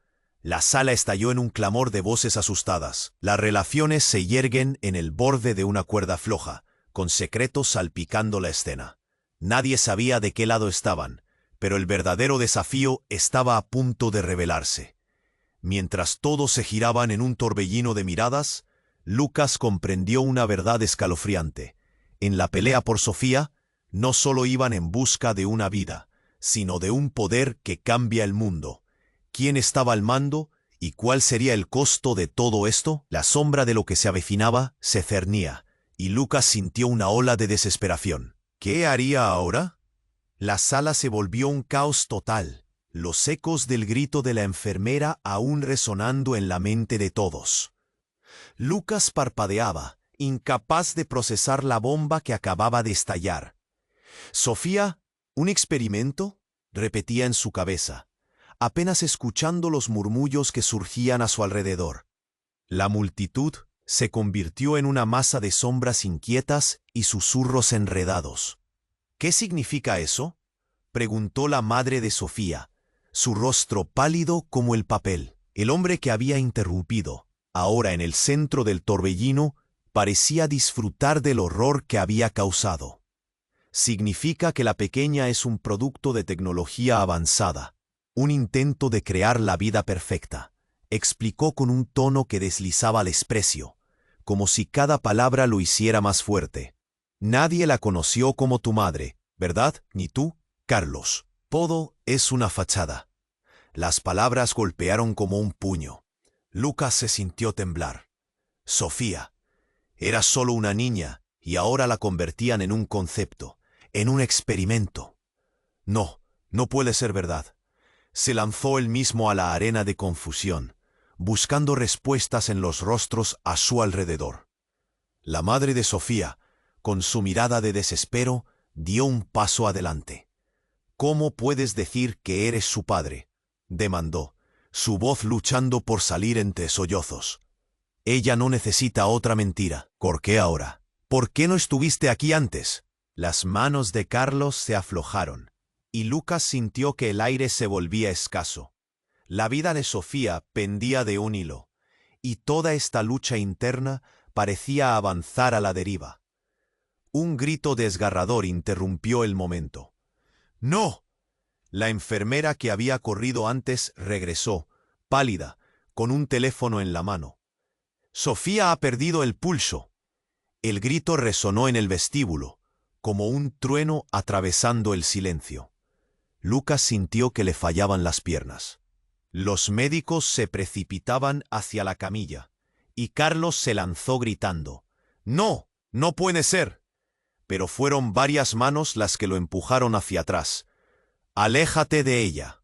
La sala estalló en un clamor de voces asustadas. Las relaciones se yerguen en el borde de una cuerda floja, con secretos salpicando la escena. Nadie sabía de qué lado estaban, pero el verdadero desafío estaba a punto de revelarse. Mientras todos se giraban en un torbellino de miradas, Lucas comprendió una verdad escalofriante. En la pelea por Sofía, no solo iban en busca de una vida, sino de un poder que cambia el mundo. ¿Quién estaba al mando y cuál sería el costo de todo esto? La sombra de lo que se avecinaba se cernía, y Lucas sintió una ola de desesperación. ¿Qué haría ahora? La sala se volvió un caos total, los ecos del grito de la enfermera aún resonando en la mente de todos. Lucas parpadeaba, incapaz de procesar la bomba que acababa de estallar. «Sofía, ¿un experimento?», repetía en su cabeza, apenas escuchando los murmullos que surgían a su alrededor. La multitud se convirtió en una masa de sombras inquietas y susurros enredados. «¿Qué significa eso?», preguntó la madre de Sofía, su rostro pálido como el papel. El hombre que había interrumpido, ahora en el centro del torbellino, parecía disfrutar del horror que había causado. «Significa que la pequeña es un producto de tecnología avanzada, un intento de crear la vida perfecta», explicó con un tono que deslizaba al desprecio, como si cada palabra lo hiciera más fuerte. «Nadie la conoció como tu madre, ¿verdad? Ni tú, Carlos. Todo es una fachada». Las palabras golpearon como un puño. Lucas se sintió temblar. Sofía. Era solo una niña y ahora la convertían en un concepto, en un experimento. No, no puede ser verdad. Se lanzó él mismo a la arena de confusión, buscando respuestas en los rostros a su alrededor. La madre de Sofía, con su mirada de desespero, dio un paso adelante. «¿Cómo puedes decir que eres su padre?», demandó, su voz luchando por salir entre sollozos. «Ella no necesita otra mentira. ¿Por qué ahora? ¿Por qué no estuviste aquí antes?». Las manos de Carlos se aflojaron, y Lucas sintió que el aire se volvía escaso. La vida de Sofía pendía de un hilo, y toda esta lucha interna parecía avanzar a la deriva. Un grito desgarrador interrumpió el momento. «¡No!». La enfermera que había corrido antes regresó, pálida, con un teléfono en la mano. «Sofía ha perdido el pulso». El grito resonó en el vestíbulo, como un trueno atravesando el silencio. Lucas sintió que le fallaban las piernas. Los médicos se precipitaban hacia la camilla, y Carlos se lanzó gritando: «¡No! ¡No puede ser!». Pero fueron varias manos las que lo empujaron hacia atrás. «¡Aléjate de ella!».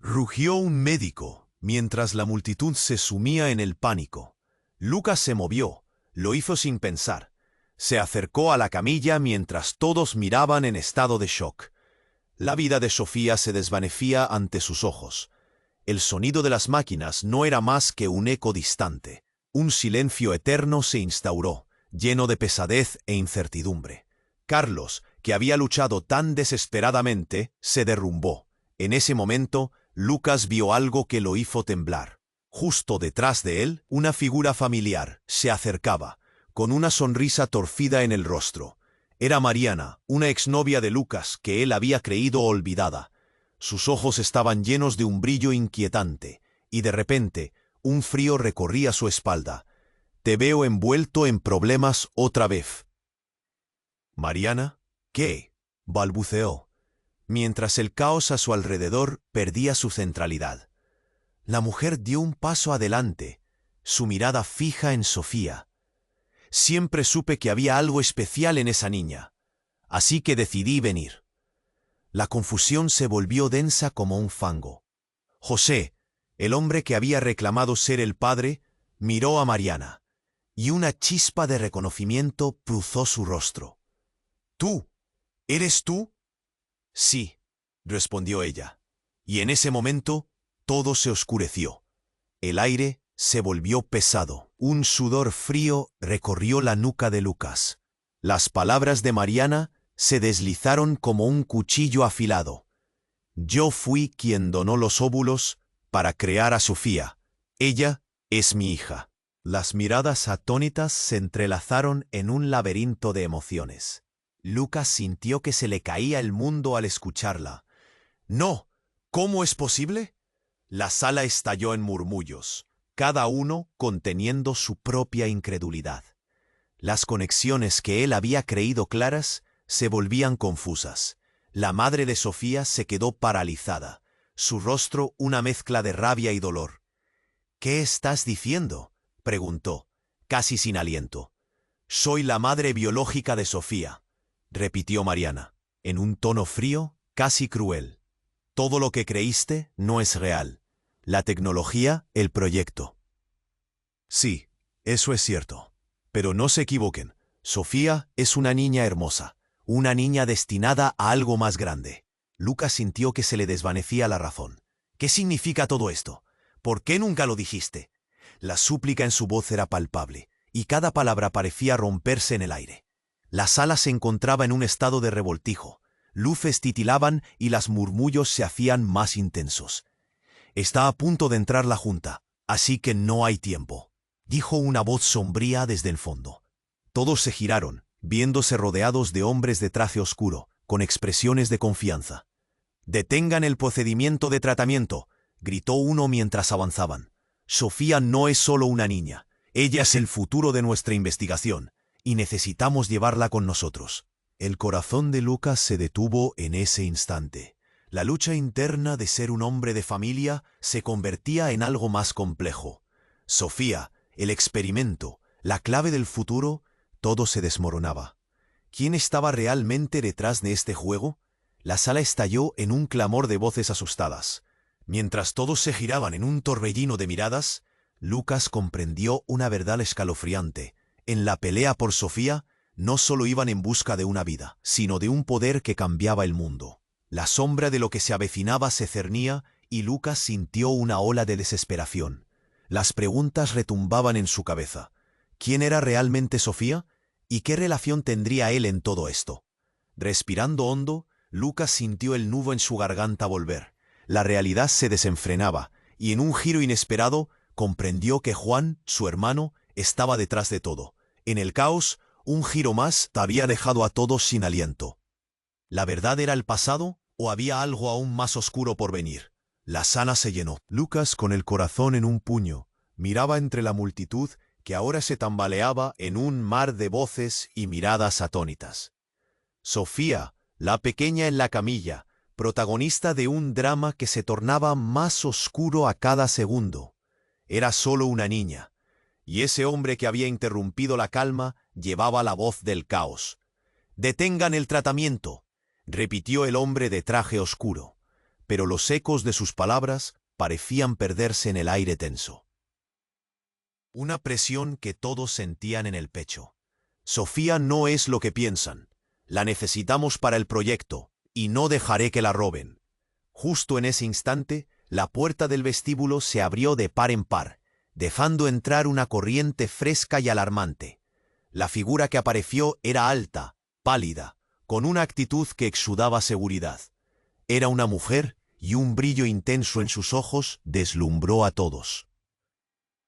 Rugió un médico, mientras la multitud se sumía en el pánico. Lucas se movió, lo hizo sin pensar. Se acercó a la camilla mientras todos miraban en estado de shock. La vida de Sofía se desvanecía ante sus ojos. El sonido de las máquinas no era más que un eco distante. Un silencio eterno se instauró, lleno de pesadez e incertidumbre. Carlos, que había luchado tan desesperadamente, se derrumbó. En ese momento, Lucas vio algo que lo hizo temblar. Justo detrás de él, una figura familiar se acercaba, con una sonrisa torcida en el rostro. Era Mariana, una exnovia de Lucas que él había creído olvidada. Sus ojos estaban llenos de un brillo inquietante, y de repente, un frío recorría su espalda. «Te veo envuelto en problemas otra vez». «¿Mariana? ¿Qué?», balbuceó, mientras el caos a su alrededor perdía su centralidad. La mujer dio un paso adelante, su mirada fija en Sofía. «Siempre supe que había algo especial en esa niña, así que decidí venir». La confusión se volvió densa como un fango. José, el hombre que había reclamado ser el padre, miró a Mariana, y una chispa de reconocimiento cruzó su rostro. «¿Tú? ¿Eres tú?». «Sí», respondió ella, y en ese momento todo se oscureció. El aire se volvió pesado. Un sudor frío recorrió la nuca de Lucas. Las palabras de Mariana se deslizaron como un cuchillo afilado. «Yo fui quien donó los óvulos para crear a Sofía. Ella es mi hija». Las miradas atónitas se entrelazaron en un laberinto de emociones. Lucas sintió que se le caía el mundo al escucharla. «No, ¿cómo es posible?». La sala estalló en murmullos. cada uno conteniendo su propia incredulidad. Las conexiones que él había creído claras se volvían confusas. La madre de Sofía se quedó paralizada, su rostro una mezcla de rabia y dolor. «¿Qué estás diciendo?», preguntó, casi sin aliento. «Soy la madre biológica de Sofía», repitió Mariana, en un tono frío, casi cruel. «Todo lo que creíste no es real. La tecnología, el proyecto». «Sí, eso es cierto. Pero no se equivoquen. Sofía es una niña hermosa, una niña destinada a algo más grande». Lucas sintió que se le desvanecía la razón. «¿Qué significa todo esto? ¿Por qué nunca lo dijiste?». La súplica en su voz era palpable, y cada palabra parecía romperse en el aire. La sala se encontraba en un estado de revoltijo. Luces titilaban y los murmullos se hacían más intensos. «Está a punto de entrar la junta, así que no hay tiempo», dijo una voz sombría desde el fondo. Todos se giraron, viéndose rodeados de hombres de traje oscuro, con expresiones de confianza. «Detengan el procedimiento de tratamiento», gritó uno mientras avanzaban. «Sofía no es solo una niña, ella es el futuro de nuestra investigación, y necesitamos llevarla con nosotros». El corazón de Lucas se detuvo en ese instante. La lucha interna de ser un hombre de familia se convertía en algo más complejo. Sofía, el experimento, la clave del futuro, todo se desmoronaba. ¿Quién estaba realmente detrás de este juego? La sala estalló en un clamor de voces asustadas. Mientras todos se giraban en un torbellino de miradas, Lucas comprendió una verdad escalofriante. En la pelea por Sofía, no solo iban en busca de una vida, sino de un poder que cambiaba el mundo. La sombra de lo que se avecinaba se cernía y Lucas sintió una ola de desesperación. Las preguntas retumbaban en su cabeza. ¿Quién era realmente Sofía? ¿Y qué relación tendría él en todo esto? Respirando hondo, Lucas sintió el nudo en su garganta volver. La realidad se desenfrenaba, y en un giro inesperado comprendió que Juan, su hermano, estaba detrás de todo. En el caos, un giro más había dejado a todos sin aliento. ¿La verdad era el pasado o había algo aún más oscuro por venir? La sala se llenó. Lucas, con el corazón en un puño, miraba entre la multitud que ahora se tambaleaba en un mar de voces y miradas atónitas. Sofía, la pequeña en la camilla, protagonista de un drama que se tornaba más oscuro a cada segundo. Era solo una niña, y ese hombre que había interrumpido la calma llevaba la voz del caos. «Detengan el tratamiento», repitió el hombre de traje oscuro, pero los ecos de sus palabras parecían perderse en el aire tenso. Una presión que todos sentían en el pecho. «Sofía no es lo que piensan. La necesitamos para el proyecto, y no dejaré que la roben». Justo en ese instante, la puerta del vestíbulo se abrió de par en par, dejando entrar una corriente fresca y alarmante. La figura que apareció era alta, pálida, con una actitud que exudaba seguridad. Era una mujer, y un brillo intenso en sus ojos deslumbró a todos.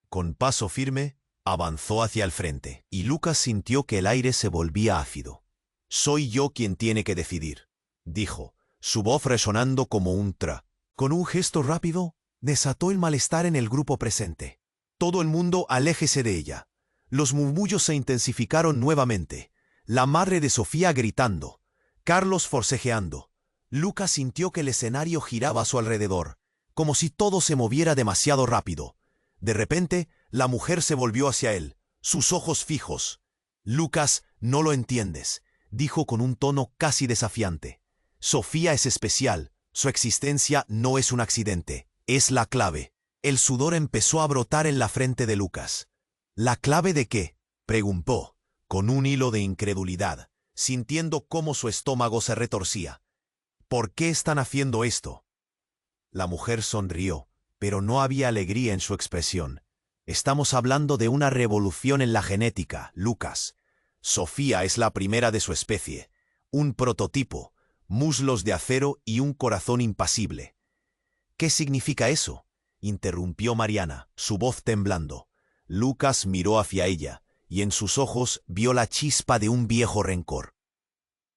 Con paso firme, avanzó hacia el frente, y Lucas sintió que el aire se volvía ácido. «Soy yo quien tiene que decidir», dijo, su voz resonando como un tra. Con un gesto rápido, desató el malestar en el grupo presente. «Todo el mundo aléjese de ella». Los murmullos se intensificaron nuevamente. La madre de Sofía gritando, Carlos forcejeando. Lucas sintió que el escenario giraba a su alrededor, como si todo se moviera demasiado rápido. De repente, la mujer se volvió hacia él, sus ojos fijos. «Lucas, no lo entiendes», dijo con un tono casi desafiante. «Sofía es especial, su existencia no es un accidente, es la clave». El sudor empezó a brotar en la frente de Lucas. «¿La clave de qué?», preguntó, con un hilo de incredulidad, sintiendo cómo su estómago se retorcía. «¿Por qué están haciendo esto?». La mujer sonrió, pero no había alegría en su expresión. «Estamos hablando de una revolución en la genética, Lucas. Sofía es la primera de su especie, un prototipo, muslos de acero y un corazón impasible». «¿Qué significa eso?», interrumpió Mariana, su voz temblando. Lucas miró hacia ella, y en sus ojos vio la chispa de un viejo rencor.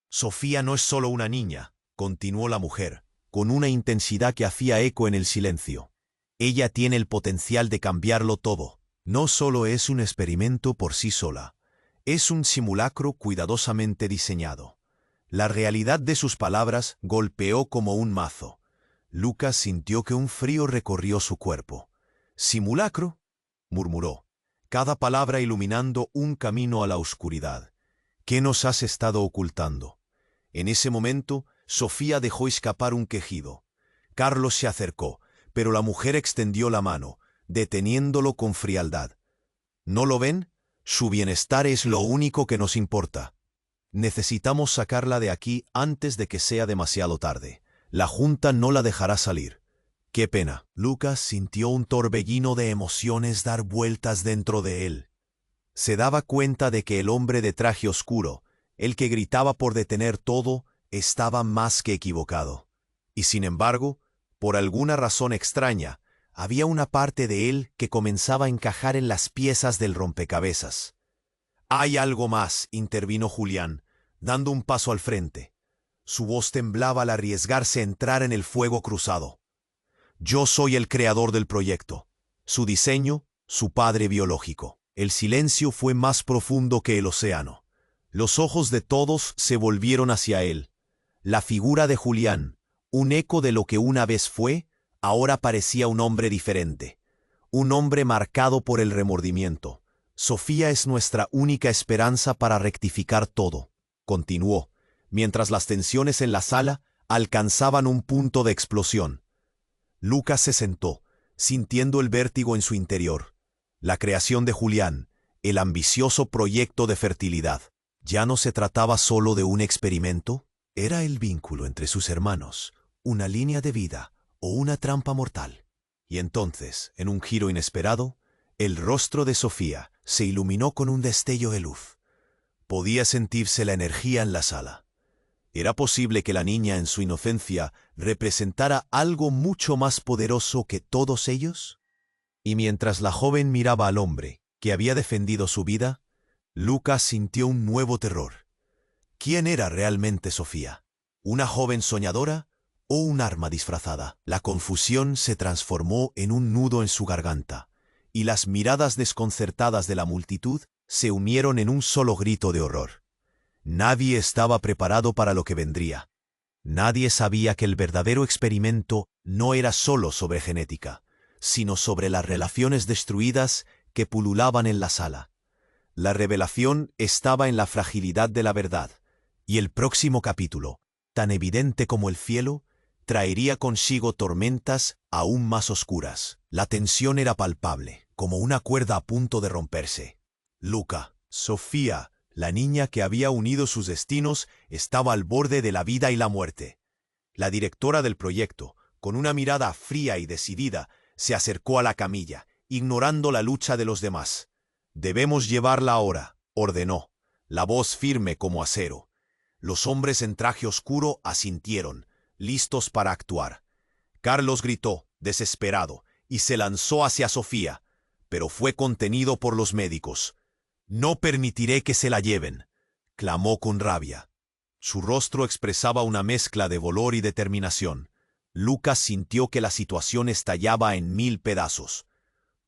«Sofía no es solo una niña», continuó la mujer, con una intensidad que hacía eco en el silencio. Ella tiene el potencial de cambiarlo todo. No solo es un experimento por sí sola, es un simulacro cuidadosamente diseñado. La realidad de sus palabras golpeó como un mazo. Lucas sintió que un frío recorrió su cuerpo. «¿Simulacro?», murmuró, cada palabra iluminando un camino a la oscuridad. «¿Qué nos has estado ocultando?». En ese momento, Sofía dejó escapar un quejido. Carlos se acercó, pero la mujer extendió la mano, deteniéndolo con frialdad. «¿No lo ven? Su bienestar es lo único que nos importa. Necesitamos sacarla de aquí antes de que sea demasiado tarde. La Junta no la dejará salir». «Qué pena». Lucas sintió un torbellino de emociones dar vueltas dentro de él. Se daba cuenta de que el hombre de traje oscuro, el que gritaba por detener todo, estaba más que equivocado. Y sin embargo, por alguna razón extraña, había una parte de él que comenzaba a encajar en las piezas del rompecabezas. «Hay algo más», intervino Julián, dando un paso al frente. Su voz temblaba al arriesgarse a entrar en el fuego cruzado. «Yo soy el creador del proyecto. Su diseño, su padre biológico». El silencio fue más profundo que el océano. Los ojos de todos se volvieron hacia él. La figura de Julián, un eco de lo que una vez fue, ahora parecía un hombre diferente. Un hombre marcado por el remordimiento. «Sofía es nuestra única esperanza para rectificar todo», continuó, mientras las tensiones en la sala alcanzaban un punto de explosión. Lucas se sentó, sintiendo el vértigo en su interior. La creación de Julián, el ambicioso proyecto de fertilidad, ¿ya no se trataba solo de un experimento? Era el vínculo entre sus hermanos, una línea de vida o una trampa mortal. Y entonces, en un giro inesperado, el rostro de Sofía se iluminó con un destello de luz. Podía sentirse la energía en la sala. ¿Era posible que la niña en su inocencia representara algo mucho más poderoso que todos ellos? Y mientras la joven miraba al hombre que había defendido su vida, Lucas sintió un nuevo terror. ¿Quién era realmente Sofía? ¿Una joven soñadora o un arma disfrazada? La confusión se transformó en un nudo en su garganta, y las miradas desconcertadas de la multitud se unieron en un solo grito de horror. Nadie estaba preparado para lo que vendría. Nadie sabía que el verdadero experimento no era solo sobre genética, sino sobre las relaciones destruidas que pululaban en la sala. La revelación estaba en la fragilidad de la verdad, y el próximo capítulo, tan evidente como el cielo, traería consigo tormentas aún más oscuras. La tensión era palpable, como una cuerda a punto de romperse. Luca, Sofía, la niña que había unido sus destinos, estaba al borde de la vida y la muerte. La directora del proyecto, con una mirada fría y decidida, se acercó a la camilla, ignorando la lucha de los demás. «Debemos llevarla ahora», ordenó, la voz firme como acero. Los hombres en traje oscuro asintieron, listos para actuar. Carlos gritó, desesperado, y se lanzó hacia Sofía, pero fue contenido por los médicos. «No permitiré que se la lleven», clamó con rabia. Su rostro expresaba una mezcla de dolor y determinación. Lucas sintió que la situación estallaba en 1000 pedazos.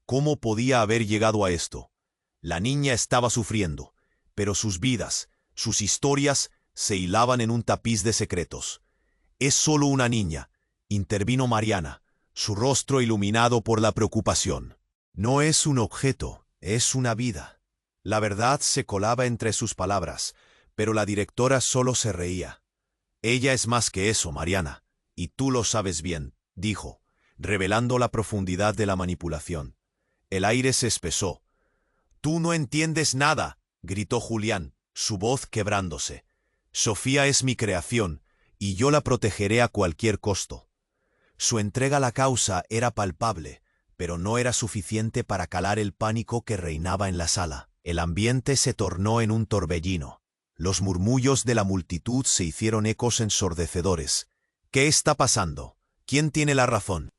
¿Cómo podía haber llegado a esto? La niña estaba sufriendo, pero sus vidas, sus historias, se hilaban en un tapiz de secretos. «Es solo una niña», intervino Mariana, su rostro iluminado por la preocupación. «No es un objeto, es una vida». La verdad se colaba entre sus palabras, pero la directora solo se reía. «Ella es más que eso, Mariana, y tú lo sabes bien», dijo, revelando la profundidad de la manipulación. El aire se espesó. «Tú no entiendes nada», gritó Julián, su voz quebrándose. «Sofía es mi creación, y yo la protegeré a cualquier costo». Su entrega a la causa era palpable, pero no era suficiente para calar el pánico que reinaba en la sala. El ambiente se tornó en un torbellino. Los murmullos de la multitud se hicieron ecos ensordecedores. «¿Qué está pasando? ¿Quién tiene la razón?».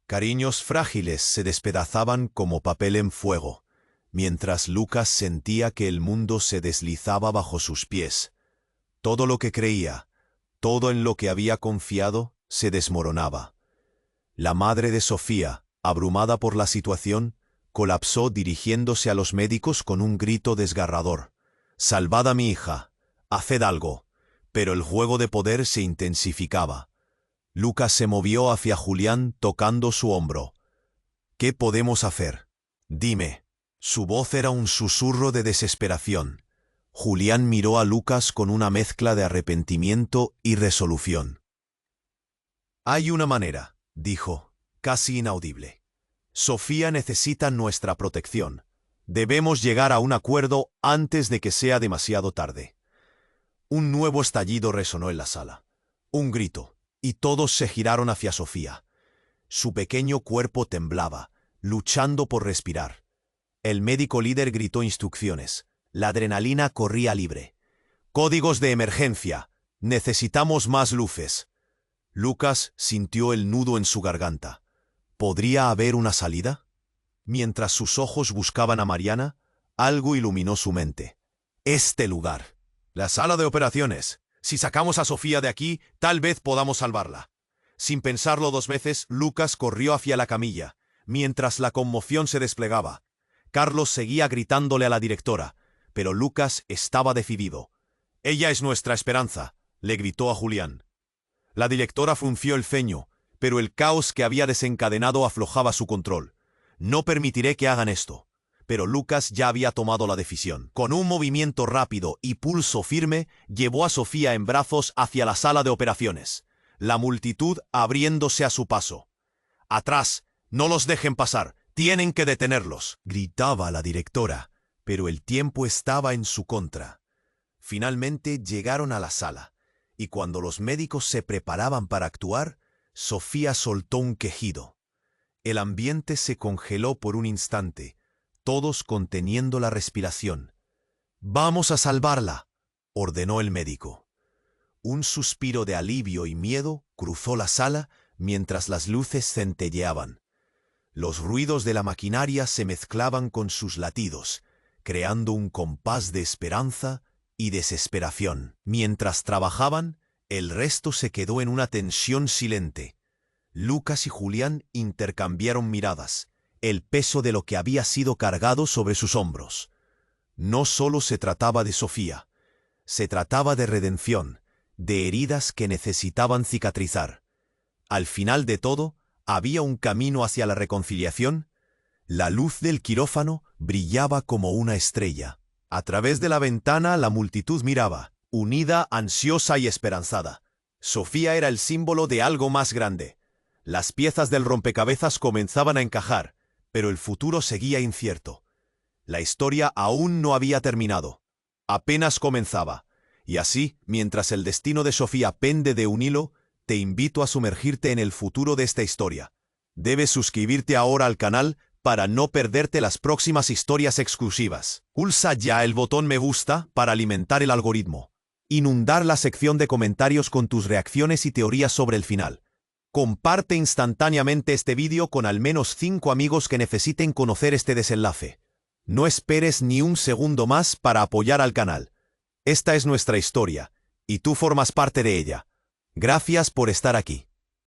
Cariños frágiles se despedazaban como papel en fuego, mientras Lucas sentía que el mundo se deslizaba bajo sus pies. Todo lo que creía, todo en lo que había confiado, se desmoronaba. La madre de Sofía, abrumada por la situación, colapsó dirigiéndose a los médicos con un grito desgarrador. «Salvad a mi hija, haced algo». Pero el juego de poder se intensificaba. Lucas se movió hacia Julián tocando su hombro. «¿Qué podemos hacer? Dime». Su voz era un susurro de desesperación. Julián miró a Lucas con una mezcla de arrepentimiento y resolución. «Hay una manera», dijo, casi inaudible. «Sofía necesita nuestra protección. Debemos llegar a un acuerdo antes de que sea demasiado tarde». Un nuevo estallido resonó en la sala. Un grito, y todos se giraron hacia Sofía. Su pequeño cuerpo temblaba, luchando por respirar. El médico líder gritó instrucciones. La adrenalina corría libre. «Códigos de emergencia. Necesitamos más luces». Lucas sintió el nudo en su garganta. ¿Podría haber una salida? Mientras sus ojos buscaban a Mariana, algo iluminó su mente. Este lugar. La sala de operaciones. Si sacamos a Sofía de aquí, tal vez podamos salvarla. Sin pensarlo dos veces, Lucas corrió hacia la camilla, mientras la conmoción se desplegaba. Carlos seguía gritándole a la directora, pero Lucas estaba decidido. «Ella es nuestra esperanza», le gritó a Julián. La directora frunció el ceño, pero el caos que había desencadenado aflojaba su control. «No permitiré que hagan esto». Pero Lucas ya había tomado la decisión. Con un movimiento rápido y pulso firme, llevó a Sofía en brazos hacia la sala de operaciones, la multitud abriéndose a su paso. «¡Atrás! ¡No los dejen pasar! ¡Tienen que detenerlos!», gritaba la directora, pero el tiempo estaba en su contra. Finalmente llegaron a la sala, y cuando los médicos se preparaban para actuar, Sofía soltó un quejido. El ambiente se congeló por un instante, todos conteniendo la respiración. «Vamos a salvarla», ordenó el médico. Un suspiro de alivio y miedo cruzó la sala mientras las luces centelleaban. Los ruidos de la maquinaria se mezclaban con sus latidos, creando un compás de esperanza y desesperación. Mientras trabajaban, el resto se quedó en una tensión silente. Lucas y Julián intercambiaron miradas, el peso de lo que había sido cargado sobre sus hombros. No solo se trataba de Sofía, se trataba de redención, de heridas que necesitaban cicatrizar. Al final de todo, había un camino hacia la reconciliación. La luz del quirófano brillaba como una estrella. A través de la ventana la multitud miraba, unida, ansiosa y esperanzada. Sofía era el símbolo de algo más grande. Las piezas del rompecabezas comenzaban a encajar, pero el futuro seguía incierto. La historia aún no había terminado. Apenas comenzaba. Y así, mientras el destino de Sofía pende de un hilo, te invito a sumergirte en el futuro de esta historia. Debes suscribirte ahora al canal para no perderte las próximas historias exclusivas. Pulsa ya el botón me gusta para alimentar el algoritmo. Inundar la sección de comentarios con tus reacciones y teorías sobre el final. Comparte instantáneamente este vídeo con al menos 5 amigos que necesiten conocer este desenlace. No esperes ni un segundo más para apoyar al canal. Esta es nuestra historia, y tú formas parte de ella. Gracias por estar aquí.